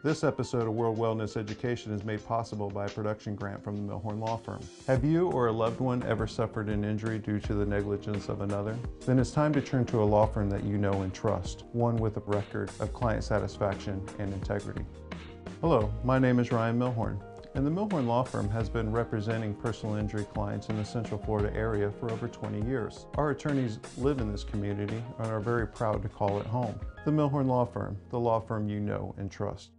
This episode of World Wellness Education is made possible by a production grant from the Milhorn Law Firm. Have you or a loved one ever suffered an injury due to the negligence of another? Then it's time to turn to a law firm that you know and trust, one with a record of client satisfaction and integrity. Hello, my name is Ryan Milhorn, and the Milhorn Law Firm has been representing personal injury clients in the Central Florida area for over 20 years. Our attorneys live in this community and are very proud to call it home. The Milhorn Law Firm, the law firm you know and trust.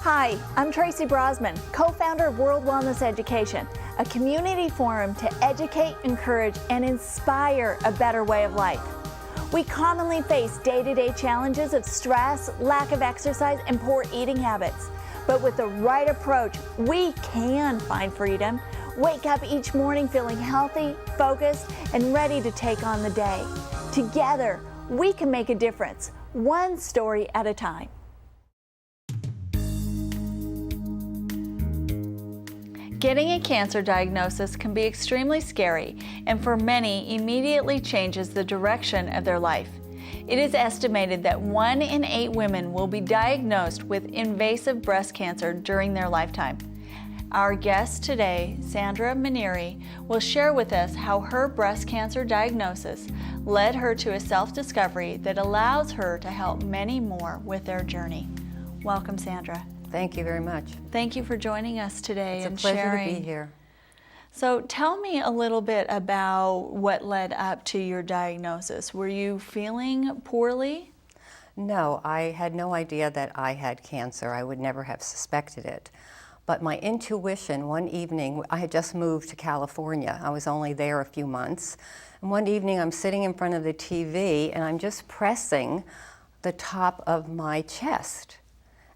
Hi, I'm Tracy Brosman, co-founder of World Wellness Education, a community forum to educate, encourage, and inspire a better way of life. We commonly face day-to-day challenges of stress, lack of exercise, and poor eating habits. But with the right approach, we can find freedom, wake up each morning feeling healthy, focused, and ready to take on the day. Together, we can make a difference, one story at a time. Getting a cancer diagnosis can be extremely scary, and for many, immediately changes the direction of their life. It is estimated that 1 in 8 women will be diagnosed with invasive breast cancer during their lifetime. Our guest today, Sandra Maneri, will share with us how her breast cancer diagnosis led her to a self-discovery that allows her to help many more with their journey. Welcome, Sandra. Thank you very much. Thank you for joining us today and sharing. It's a pleasure sharing. to be here. So tell me a little bit about what led up to your diagnosis. Were you feeling poorly? No, I had no idea that I had cancer. I would never have suspected it. But my intuition, one evening, I had just moved to California. I was only there a few months. And one evening I'm sitting in front of the TV and I'm just pressing the top of my chest.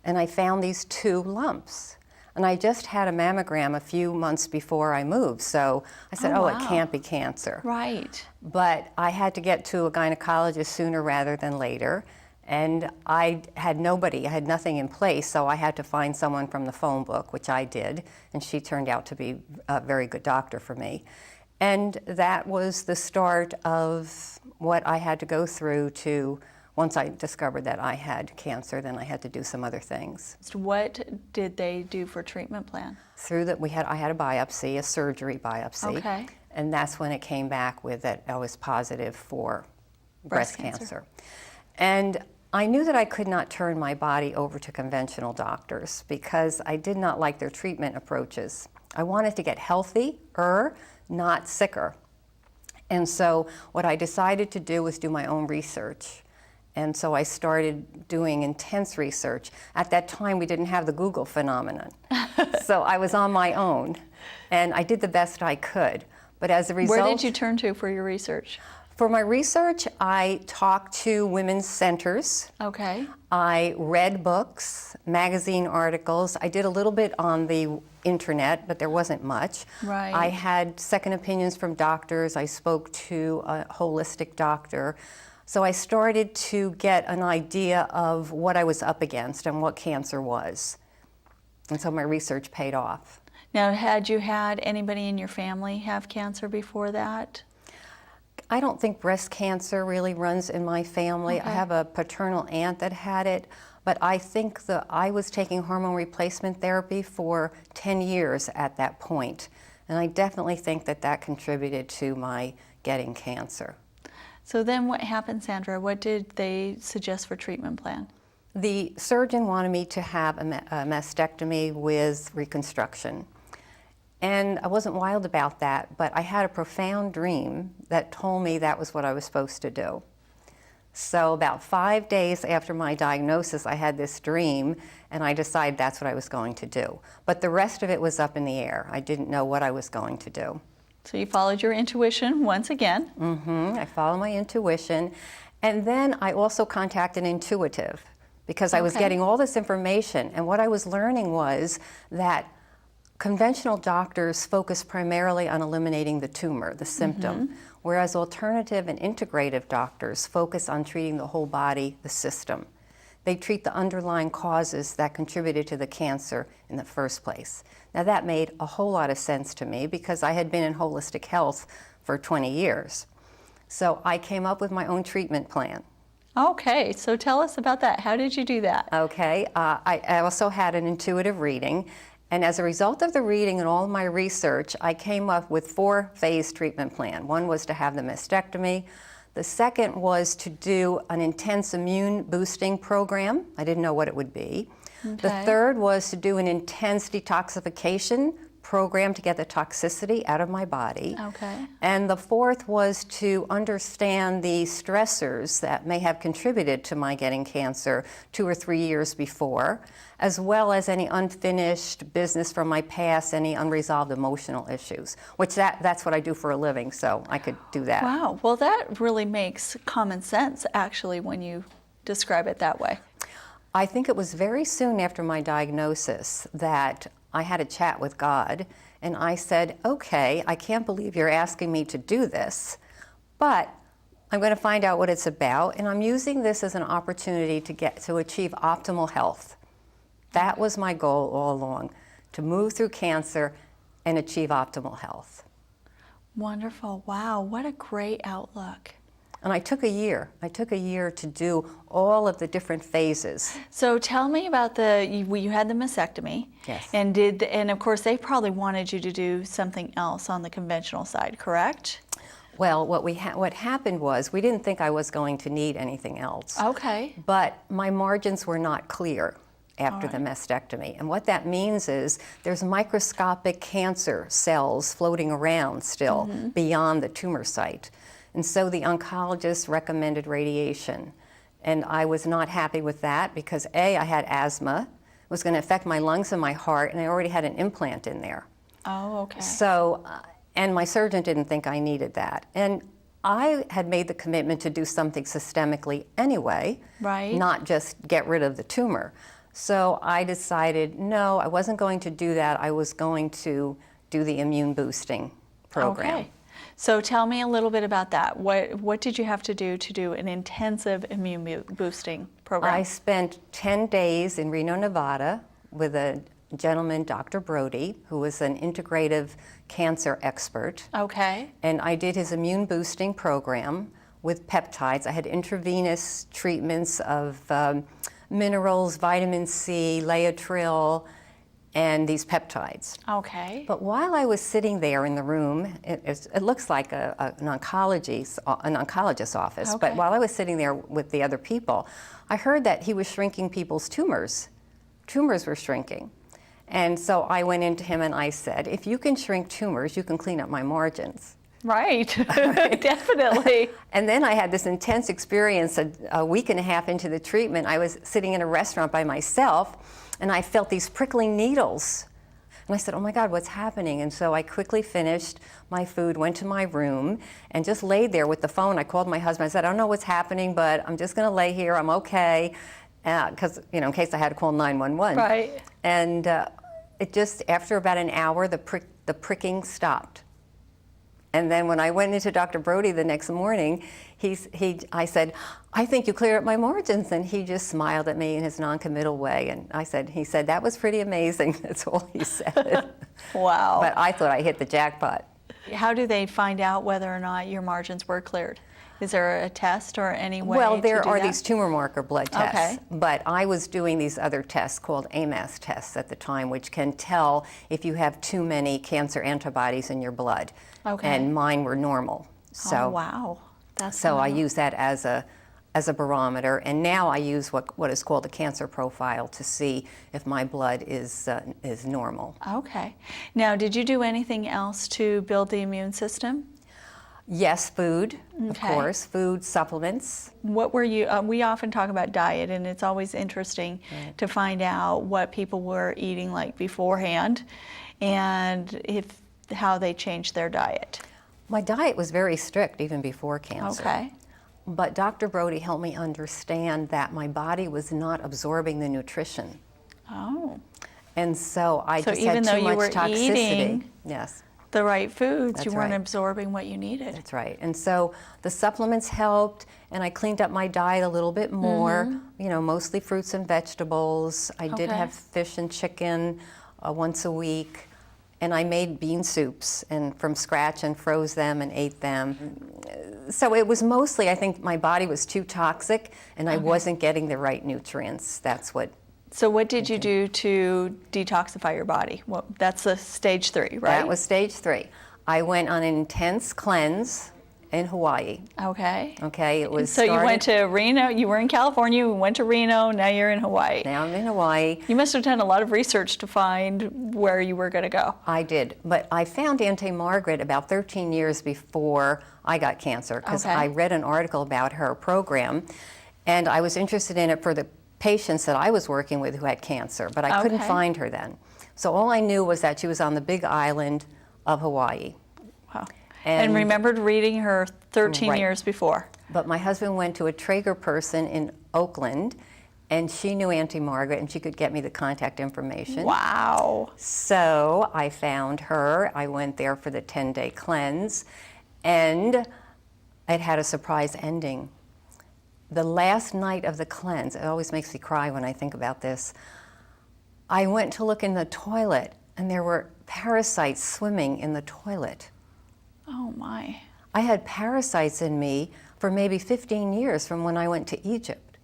And I found these 2 lumps. And I just had a mammogram a few months before I moved, so I said, wow. It can't be cancer. Right. But I had to get to a gynecologist sooner rather than later, and I had nothing in place, so I had to find someone from the phone book, which I did, and she turned out to be a very good doctor for me. And that was the start of what I had to go through to. Once I discovered that I had cancer, then I had to do some other things. So what did they do for treatment plan? Through that, I had a biopsy, a surgery biopsy. Okay. And that's when it came back with that I was positive for breast cancer. And I knew that I could not turn my body over to conventional doctors because I did not like their treatment approaches. I wanted to get healthier, not sicker. And so what I decided to do was do my own research. And so I started doing intense research. At that time, we didn't have the Google phenomenon. So I was on my own, and I did the best I could. But as a result... Where did you turn to for your research? For my research, I talked to women's centers. Okay. I read books, magazine articles. I did a little bit on the internet, but there wasn't much. Right. I had second opinions from doctors. I spoke to a holistic doctor. So I started to get an idea of what I was up against and what cancer was. And so my research paid off. Now, had you had anybody in your family have cancer before that? I don't think breast cancer really runs in my family. Okay. I have a paternal aunt that had it, but I think that I was taking hormone replacement therapy for 10 years at that point. And I definitely think that that contributed to my getting cancer. So then what happened, Sandra? What did they suggest for treatment plan? The surgeon wanted me to have a mastectomy with reconstruction. And I wasn't wild about that, but I had a profound dream that told me that was what I was supposed to do. So about 5 days after my diagnosis, I had this dream, and I decided that's what I was going to do. But the rest of it was up in the air. I didn't know what I was going to do. So you followed your intuition once again. I followed my intuition. And then I also contacted Integrative because I was getting all this information. And what I was learning was that conventional doctors focus primarily on eliminating the tumor, the symptom, whereas alternative and integrative doctors focus on treating the whole body, the system. They treat the underlying causes that contributed to the cancer in the first place. Now that made a whole lot of sense to me because I had been in holistic health for 20 years. So I came up with my own treatment plan. Okay, so tell us about that. How did you do that? Okay, I also had an intuitive reading, and as a result of the reading and all my research, I came up with 4-phase treatment plan. One was to have the mastectomy. The second was to do an intense immune boosting program. I didn't know what it would be. Okay. The third was to do an intense detoxification program to get the toxicity out of my body. Okay. And the fourth was to understand the stressors that may have contributed to my getting cancer 2 or 3 years before, as well as any unfinished business from my past, any unresolved emotional issues, which that's what I do for a living, so I could do that. Wow, well that really makes common sense actually when you describe it that way. I think it was very soon after my diagnosis that I had a chat with God, and I said, okay, I can't believe you're asking me to do this, but I'm going to find out what it's about, and I'm using this as an opportunity to achieve optimal health. That was my goal all along, to move through cancer and achieve optimal health. Wonderful. Wow, what a great outlook. And I took a year. I took a year to do all of the different phases. So tell me about you had the mastectomy. Yes. And of course they probably wanted you to do something else on the conventional side, correct? Well, what happened was we didn't think I was going to need anything else. Okay. But my margins were not clear after the mastectomy. And what that means is there's microscopic cancer cells floating around still beyond the tumor site. And so the oncologist recommended radiation. And I was not happy with that because A, I had asthma, it was going to affect my lungs and my heart, and I already had an implant in there. Oh, okay. So, and my surgeon didn't think I needed that. And I had made the commitment to do something systemically anyway, right. Not just get rid of the tumor. So I decided, no, I wasn't going to do that. I was going to do the immune boosting program. Okay. So tell me a little bit about that. What did you have to do an intensive immune boosting program? I spent 10 days in Reno, Nevada with a gentleman, Dr. Brody, who was an integrative cancer expert. Okay. And I did his immune boosting program with peptides. I had intravenous treatments of minerals, vitamin C, Laetrile, and these peptides. Okay. But while I was sitting there in the room, it looks like an oncologist's office, Okay. but while I was sitting there with the other people, I heard that he was shrinking people's tumors. Tumors were shrinking. And so I went into him and I said, if you can shrink tumors, you can clean up my margins. Right, definitely. And then I had this intense experience a week and a half into the treatment. I was sitting in a restaurant by myself, and I felt these prickling needles. And I said, oh my God, what's happening? And so I quickly finished my food, went to my room, and just laid there with the phone. I called my husband. I said, I don't know what's happening, but I'm just going to lay here. I'm okay, because in case I had to call 911. Right. And it just, after about an hour, the pricking stopped. And then when I went into Dr. Brody the next morning, I said, I think you cleared up my margins. And he just smiled at me in his non-committal way. And he said, that was pretty amazing. That's all he said. Wow. But I thought I hit the jackpot. How do they find out whether or not your margins were cleared? Is there a test or any way Well, there to do are that? these tumor marker blood tests, Okay. but I was doing these other tests called AMAS tests at the time, which can tell if you have too many cancer antibodies in your blood. Okay. And mine were normal. So, oh, wow. That's so I phenomenal. use that as a barometer, and now I use what is called a cancer profile to see if my blood is normal. Okay. Now, did you do anything else to build the immune system? Yes, food, of Okay. course, food, supplements. What were you, we often talk about diet, and it's always interesting to find out what people were eating like beforehand and how they changed their diet. My diet was very strict even before cancer. Okay. But Dr. Brody helped me understand that my body was not absorbing the nutrition. Oh. And so I So just even had though too you much were toxicity. eating Yes. the right foods, That's you weren't right. absorbing what you needed. That's right. And so the supplements helped, and I cleaned up my diet a little bit more, mostly fruits and vegetables. I did Okay. have fish and chicken once a week. and I made bean soups and from scratch and froze them and ate them. So it was mostly, I think my body was too toxic and I wasn't getting the right nutrients. That's what. So what did you do to detoxify your body? Well, that's a stage 3, right? That was stage 3. I went on an intense cleanse in Hawaii. Okay. Okay, it was So you went to Reno, you were in California, you went to Reno, now you're in Hawaii. Now I'm in Hawaii. You must have done a lot of research to find where you were going to go. I did, but I found Auntie Margaret about 13 years before I got cancer, because I read an article about her program, and I was interested in it for the patients that I was working with who had cancer, but I couldn't find her then. So all I knew was that she was on the big island of Hawaii. Wow. And remembered reading her 13 years before. But my husband went to a Traeger person in Oakland, and she knew Auntie Margaret, and she could get me the contact information. Wow. So I found her. I went there for the 10-day cleanse, and it had a surprise ending. The last night of the cleanse, it always makes me cry when I think about this, I went to look in the toilet, and there were parasites swimming in the toilet. Oh my. I had parasites in me for maybe 15 years from when I went to Egypt.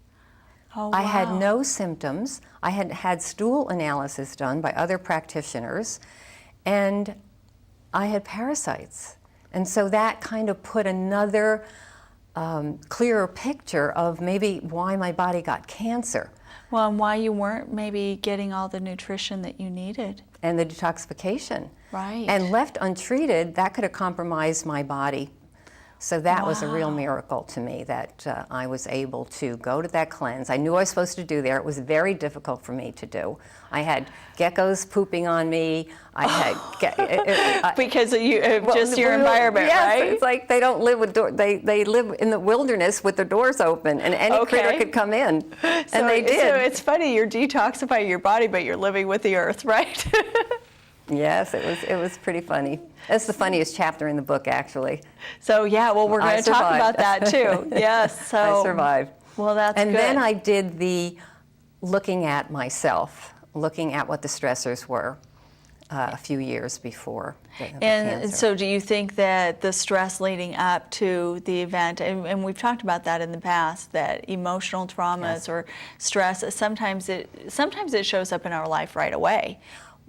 Oh, wow. I had no symptoms. I had had stool analysis done by other practitioners, and I had parasites. And so that kind of put another clearer picture of maybe why my body got cancer. Well, and why you weren't maybe getting all the nutrition that you needed. And the detoxification. Right. And left untreated, that could have compromised my body. So that was a real miracle to me that I was able to go to that cleanse. I knew I was supposed to do there. It was very difficult for me to do. I had geckos pooping on me. I had because of you, just your environment, yes, right? It's like they don't live with they live in the wilderness with their doors open, and any critter could come in, and they did. So it's funny, you're detoxifying your body, but you're living with the earth, right? Yes, it was pretty funny. That's the funniest chapter in the book, actually. So yeah, well, we're going to talk about that too. Yes, so I survived. Well, that's good. And then I did the looking at myself, looking at what the stressors were a few years before the and cancer. so do you think that the stress leading up to the event, and we've talked about that in the past, that emotional traumas or stress, sometimes it shows up in our life right away.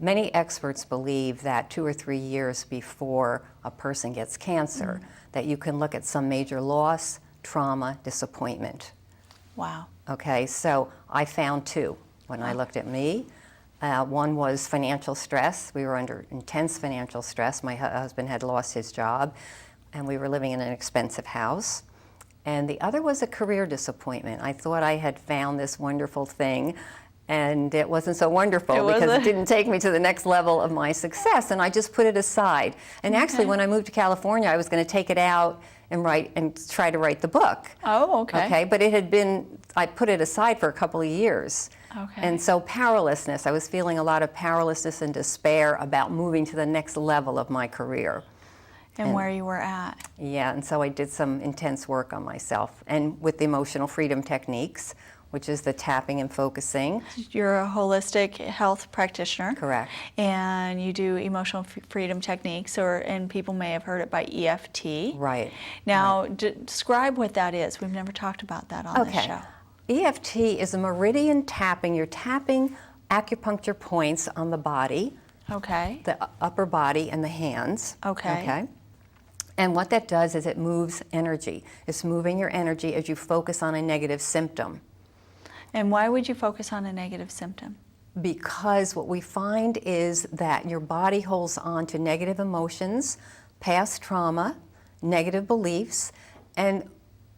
Many experts believe that 2 or 3 years before a person gets cancer, that you can look at some major loss, trauma, disappointment. Wow. Okay, so I found 2 when I looked at me. One was financial stress. We were under intense financial stress. My husband had lost his job, and we were living in an expensive house. And the other was a career disappointment. I thought I had found this wonderful thing, and it wasn't so wonderful because it didn't take me to the next level of my success, and I just put it aside. And actually, when I moved to California, I was going to take it out and try to write the book. Oh, okay. Okay, but I put it aside for a couple of years. Okay. And so powerlessness, I was feeling a lot of powerlessness and despair about moving to the next level of my career. And where you were at. Yeah, and so I did some intense work on myself, and with the emotional freedom techniques, which is the tapping and focusing. You're a holistic health practitioner. Correct. And you do emotional freedom techniques, and people may have heard it by EFT. Right. Now, describe what that is. We've never talked about that on this show. EFT is a meridian tapping. You're tapping acupuncture points on the body. Okay. The upper body and the hands. Okay. Okay. And what that does is it moves energy. It's moving your energy as you focus on a negative symptom. And why would you focus on a negative symptom? Because what we find is that your body holds on to negative emotions, past trauma, negative beliefs, and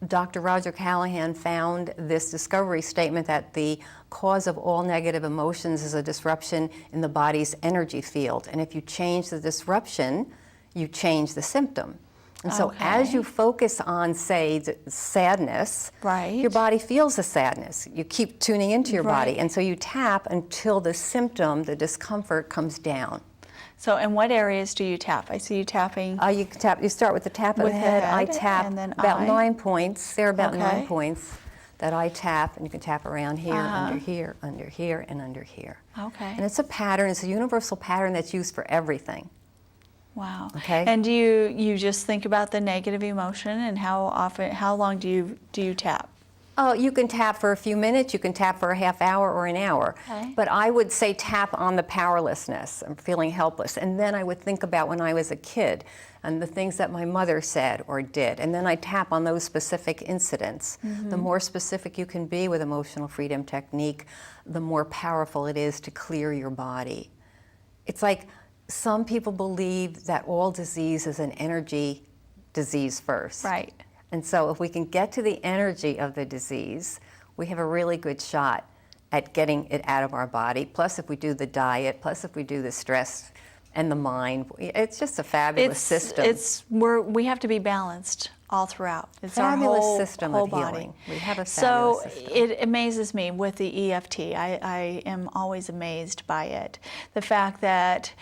Dr. Roger Callahan found this discovery statement that the cause of all negative emotions is a disruption in the body's energy field. And if you change the disruption, you change the symptom. And so as you focus on, say, sadness, your body feels the sadness. You keep tuning into your body. And so you tap until the symptom, the discomfort, comes down. So in what areas do you tap? I see you tapping. You start with the tap of the head. I tap about 9 points. There are about 9 points that I tap, and you can tap around here, under here, under here, and under here. Okay. And it's a pattern, it's a universal pattern that's used for everything. Wow. Okay. And do you just think about the negative emotion, and how long do you tap? Oh, you can tap for a few minutes, you can tap for a half hour or an hour. Okay. But I would say tap on the powerlessness. I'm feeling helpless. And then I would think about when I was a kid and the things that my mother said or did. And then I tap on those specific incidents. The more specific you can be with emotional freedom technique, the more powerful it is to clear your body. It's like some people believe that all disease is an energy disease first. Right. And so if we can get to the energy of the disease, we have a really good shot at getting it out of our body. Plus if we do the diet, plus if we do the stress and the mind, it's just a fabulous system. We have to be balanced all throughout. It's fabulous our whole system whole of body. healing. We have a fabulous system. So it amazes me with the EFT. I am always amazed by it. The fact that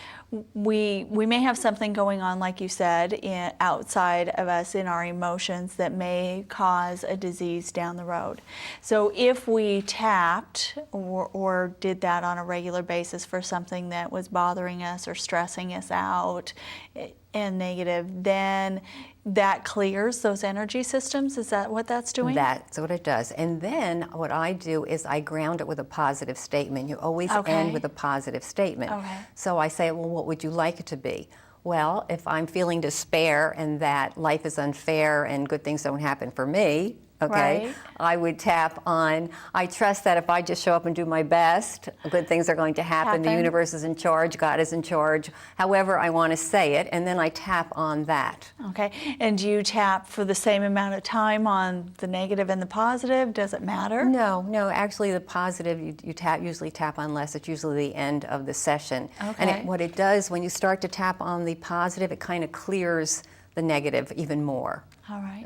we may have something going on, like you said, outside of us in our emotions that may cause a disease down the road. So if we tapped or did that on a regular basis for something that was bothering us or stressing us out and negative, then that clears those energy systems? Is that what that's doing? That's what it does. And then what I do is I ground it with a positive statement. You always end with a positive statement. Okay. So I say, well, what would you like it to be? Well, if I'm feeling despair and that life is unfair and good things don't happen for me, okay, right. I would tap on, I trust that if I just show up and do my best, good things are going to happen. The universe is in charge, God is in charge, however I want to say it, and then I tap on that. Okay, and do you tap for the same amount of time on the negative and the positive? Does it matter? No, actually the positive you usually tap on less. It's usually the end of the session. Okay. And what it does, when you start to tap on the positive, it kind of clears the negative even more. All right.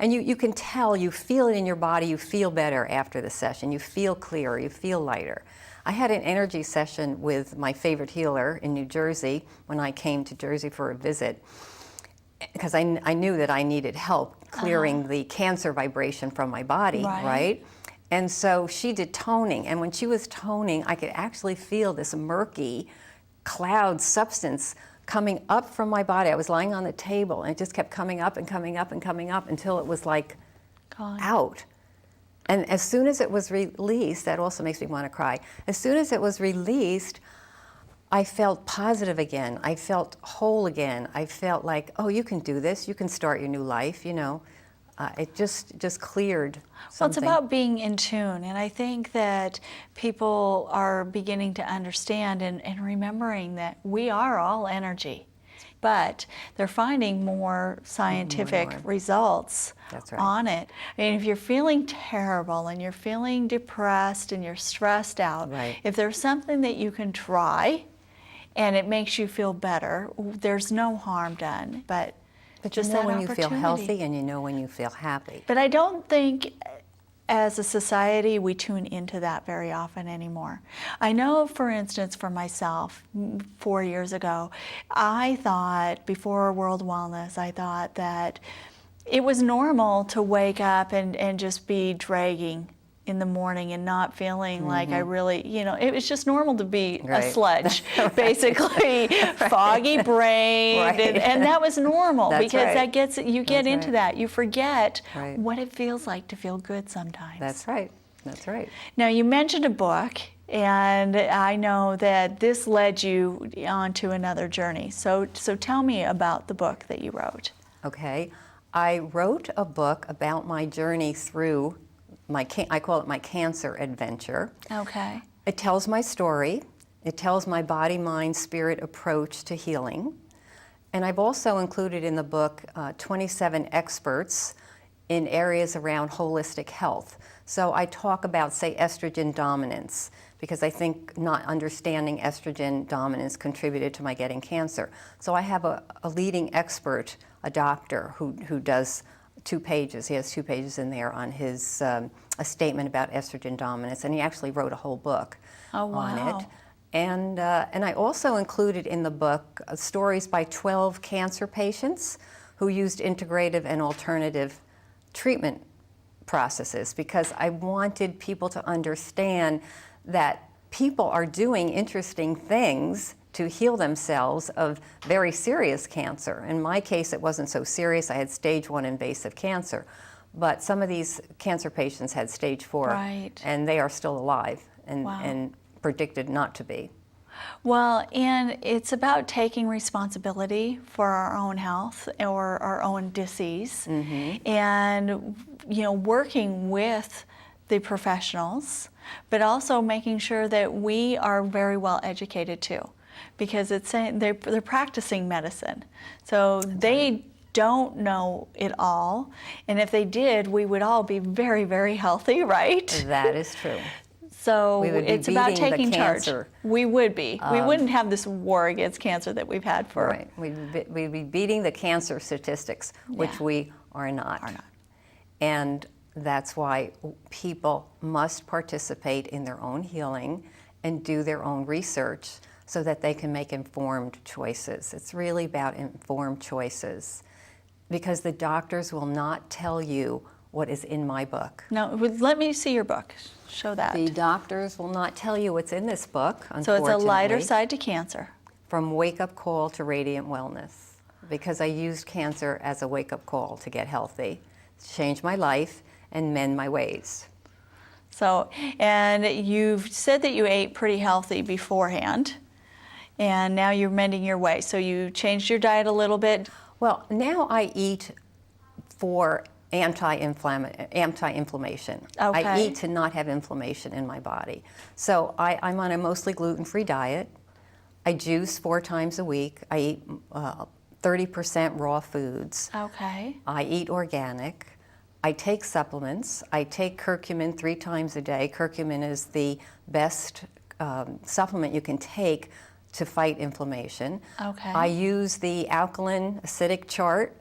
And you can tell, you feel it in your body, you feel better after the session, you feel clearer, you feel lighter. I had an energy session with my favorite healer in New Jersey when I came to Jersey for a visit, because I knew that I needed help clearing the cancer vibration from my body, right? And so she did toning, and when she was toning, I could actually feel this murky cloud substance coming up from my body. I was lying on the table and it just kept coming up and coming up and coming up until it was like Gone. Out. And as soon as it was released, that also makes me want to cry. As soon as it was released, I felt positive again. I felt whole again. I felt like, oh, you can do this. You can start your new life, you know. It just cleared something. Well, it's about being in tune, and I think that people are beginning to understand and remembering that we are all energy, but they're finding more scientific results on it. I mean, if you're feeling terrible and you're feeling depressed and you're stressed out, if there's something that you can try and it makes you feel better, there's no harm done. But just you know when you feel healthy and you know when you feel happy. But I don't think as a society we tune into that very often anymore. I know, for instance, for myself, 4 years ago, I thought, before World Wellness, I thought that it was normal to wake up and just be dragging in the morning and not feeling like I really, you know, it was just normal to be a sludge, basically, foggy brain, and that was normal because that gets, you get into that. You forget what it feels like to feel good sometimes. That's right. Now, you mentioned a book, and I know that this led you on to another journey. So tell me about the book that you wrote. Okay. I wrote a book about my journey through I call it my cancer adventure. Okay. It tells my story. It tells my body, mind, spirit approach to healing. And I've also included in the book 27 experts in areas around holistic health. So I talk about, say, estrogen dominance, because I think not understanding estrogen dominance contributed to my getting cancer. So I have a leading expert, a doctor, who does 2 pages. He has 2 pages in there on his a statement about estrogen dominance, and he actually wrote a whole book on it. And I also included in the book stories by 12 cancer patients who used integrative and alternative treatment processes, because I wanted people to understand that people are doing interesting things to heal themselves of very serious cancer. In my case, it wasn't so serious. I had stage 1 invasive cancer, but some of these cancer patients had stage 4, Right. and they are still alive and, Wow. and predicted not to be. Well, and it's about taking responsibility for our own health or our own disease, and working with the professionals, but also making sure that we are very well educated too, because it's saying they're practicing medicine, so they don't know it all, and if they did, we would all be very, very healthy, right? That is true. So We would be it's about beating the taking charge. cancer. We would be. We wouldn't have this war against cancer that we've had for. Right. We'd be beating the cancer statistics, which Yeah. we are not. And that's why people must participate in their own healing and do their own research so that they can make informed choices. It's really about informed choices, because the doctors will not tell you what is in my book. No, let me see your book. Show that. The doctors will not tell you what's in this book, So unfortunately. it's a lighter side to cancer. From wake-up call to radiant wellness, because I used cancer as a wake-up call to get healthy, change my life, and mend my ways. So, and you've said that you ate pretty healthy beforehand, and now you're mending your way. So you changed your diet a little bit. Well, now I eat for anti-inflammation. Okay. I eat to not have inflammation in my body. So I'm on a mostly gluten-free diet. I juice 4 times a week. I eat 30% raw foods. Okay. I eat organic. I take supplements. I take curcumin 3 times a day. Curcumin is the best supplement you can take to fight inflammation. Okay. I use the alkaline acidic chart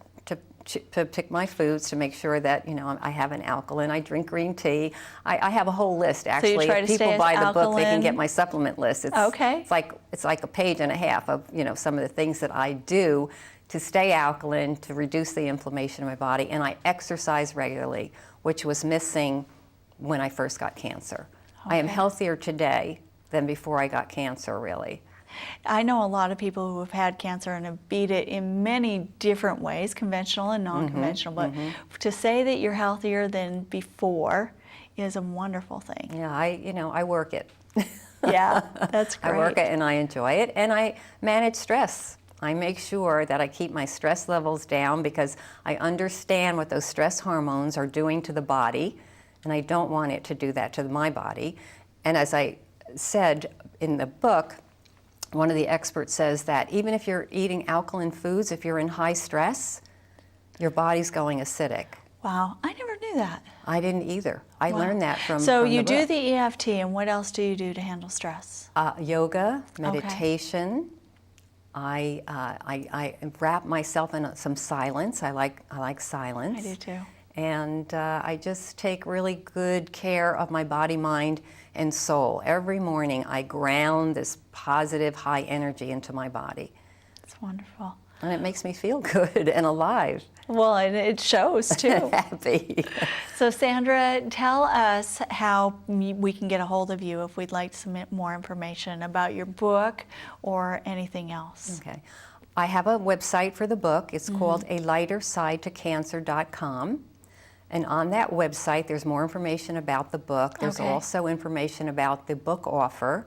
to pick my foods to make sure that I have an alkaline. I drink green tea. I have a whole list actually. So you try to if people stay as buy the book, they can alkaline? get my supplement list. It's, Okay. It's like a page and a half of some of the things that I do to stay alkaline, to reduce the inflammation in my body, and I exercise regularly, which was missing when I first got cancer. I am Okay. healthier today than before I got cancer, really. I know a lot of people who have had cancer and have beat it in many different ways, conventional and non-conventional, but to say that you're healthier than before is a wonderful thing. Yeah, I work it. Yeah, that's great. I work it and I enjoy it, and I manage stress. I make sure that I keep my stress levels down, because I understand what those stress hormones are doing to the body, and I don't want it to do that to my body. And as I said in the book, one of the experts says that even if you're eating alkaline foods, if you're in high stress, your body's going acidic. Wow, I never knew that. I didn't either. I Wow. learned that from So from you the do book. the EFT, and what else do you do to handle stress? Yoga, meditation. I wrap myself in some silence. I like silence. I do too. And I just take really good care of my body, mind, and soul. Every morning I ground this positive, high energy into my body. It's wonderful. And it makes me feel good and alive. Well, and it shows too. Happy. So Sandra, tell us how we can get a hold of you if we'd like some more information about your book or anything else. Okay. I have a website for the book. It's called alightersidetocancer.com. And on that website, there's more information about the book. There's Okay. also information about the book offer,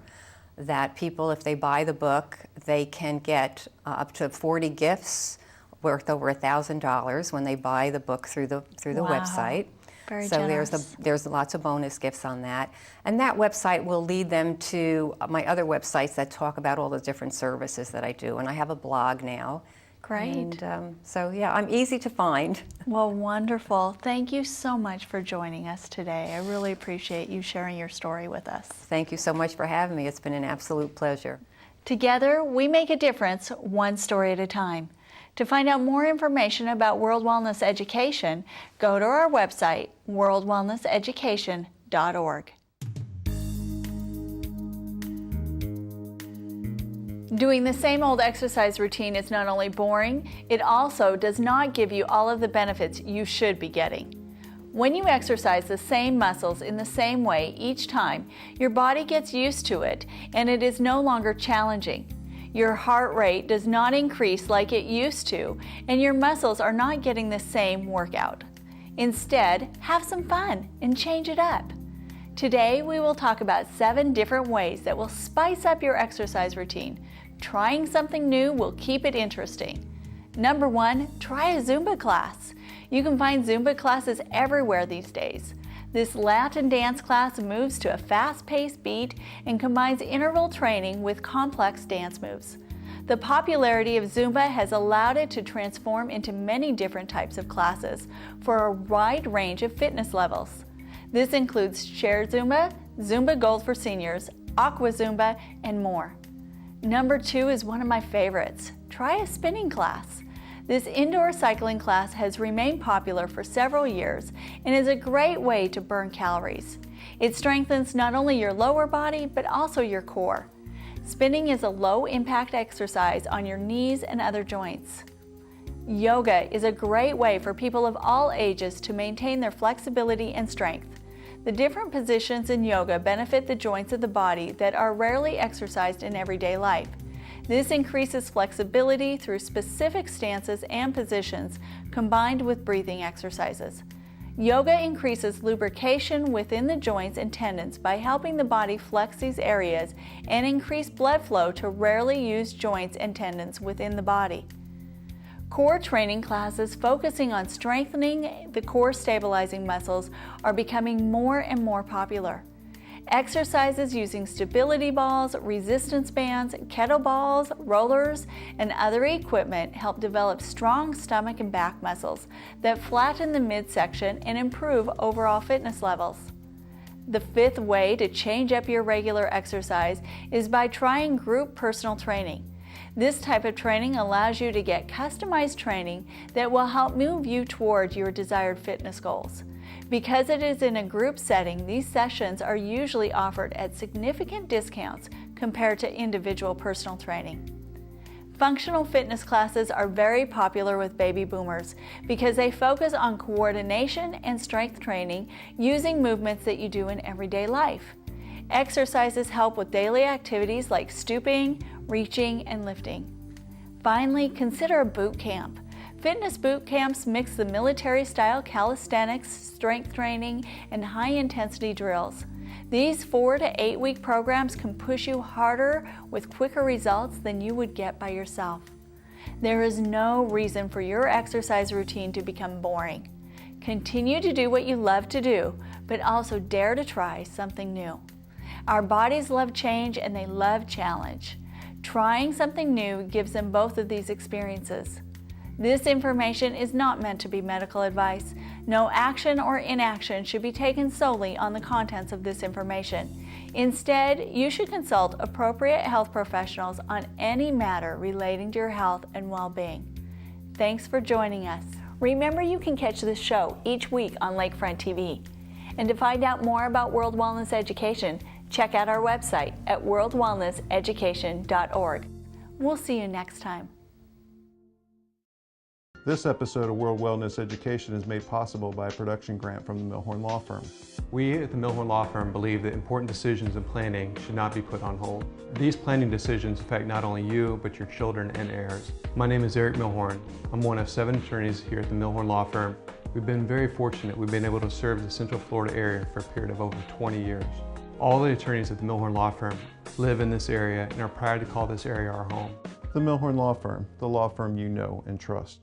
that people, if they buy the book, they can get up to 40 gifts worth over $1,000 when they buy the book through the Wow. website. Very so generous. there's lots of bonus gifts on that. And that website will lead them to my other websites that talk about all the different services that I do. And I have a blog now. Great. And so, yeah, I'm easy to find. Well, wonderful. Thank you so much for joining us today. I really appreciate you sharing your story with us. Thank you so much for having me. It's been an absolute pleasure. Together, we make a difference one story at a time. To find out more information about World Wellness Education, go to our website, worldwellnesseducation.org. Doing the same old exercise routine is not only boring, it also does not give you all of the benefits you should be getting. When you exercise the same muscles in the same way each time, your body gets used to it and it is no longer challenging. Your heart rate does not increase like it used to, and your muscles are not getting the same workout. Instead, have some fun and change it up. Today, we will talk about 7 different ways that will spice up your exercise routine. Trying something new will keep it interesting. Number 1, try a Zumba class. You can find Zumba classes everywhere these days. This Latin dance class moves to a fast-paced beat and combines interval training with complex dance moves. The popularity of Zumba has allowed it to transform into many different types of classes for a wide range of fitness levels. This includes chair Zumba, Zumba Gold for seniors, Aqua Zumba, and more. Number 2 is one of my favorites. Try a spinning class. This indoor cycling class has remained popular for several years and is a great way to burn calories. It strengthens not only your lower body but also your core. Spinning is a low-impact exercise on your knees and other joints. Yoga is a great way for people of all ages to maintain their flexibility and strength. The different positions in yoga benefit the joints of the body that are rarely exercised in everyday life. This increases flexibility through specific stances and positions combined with breathing exercises. Yoga increases lubrication within the joints and tendons by helping the body flex these areas and increase blood flow to rarely used joints and tendons within the body. Core training classes focusing on strengthening the core stabilizing muscles are becoming more and more popular. Exercises using stability balls, resistance bands, kettlebells, rollers, and other equipment help develop strong stomach and back muscles that flatten the midsection and improve overall fitness levels. The 5th way to change up your regular exercise is by trying group personal training. This type of training allows you to get customized training that will help move you toward your desired fitness goals. Because it is in a group setting, these sessions are usually offered at significant discounts compared to individual personal training. Functional fitness classes are very popular with baby boomers because they focus on coordination and strength training using movements that you do in everyday life. Exercises help with daily activities like stooping, reaching, and lifting. Finally, consider a boot camp. Fitness boot camps mix the military-style calisthenics, strength training, and high-intensity drills. These 4 to 8 week programs can push you harder with quicker results than you would get by yourself. There is no reason for your exercise routine to become boring. Continue to do what you love to do, but also dare to try something new. Our bodies love change and they love challenge. Trying something new gives them both of these experiences. This information is not meant to be medical advice. No action or inaction should be taken solely on the contents of this information. Instead, you should consult appropriate health professionals on any matter relating to your health and well-being. Thanks for joining us. Remember, you can catch this show each week on Lakefront TV. And to find out more about World Wellness Education, check out our website at worldwellnesseducation.org. We'll see you next time. This episode of World Wellness Education is made possible by a production grant from the Milhorn Law Firm. We at the Milhorn Law Firm believe that important decisions in planning should not be put on hold. These planning decisions affect not only you, but your children and heirs. My name is Eric Milhorn. I'm one of 7 attorneys here at the Milhorn Law Firm. We've been very fortunate. We've been able to serve the Central Florida area for a period of over 20 years. All the attorneys at the Milhorn Law Firm live in this area and are proud to call this area our home. The Milhorn Law Firm, the law firm you know and trust.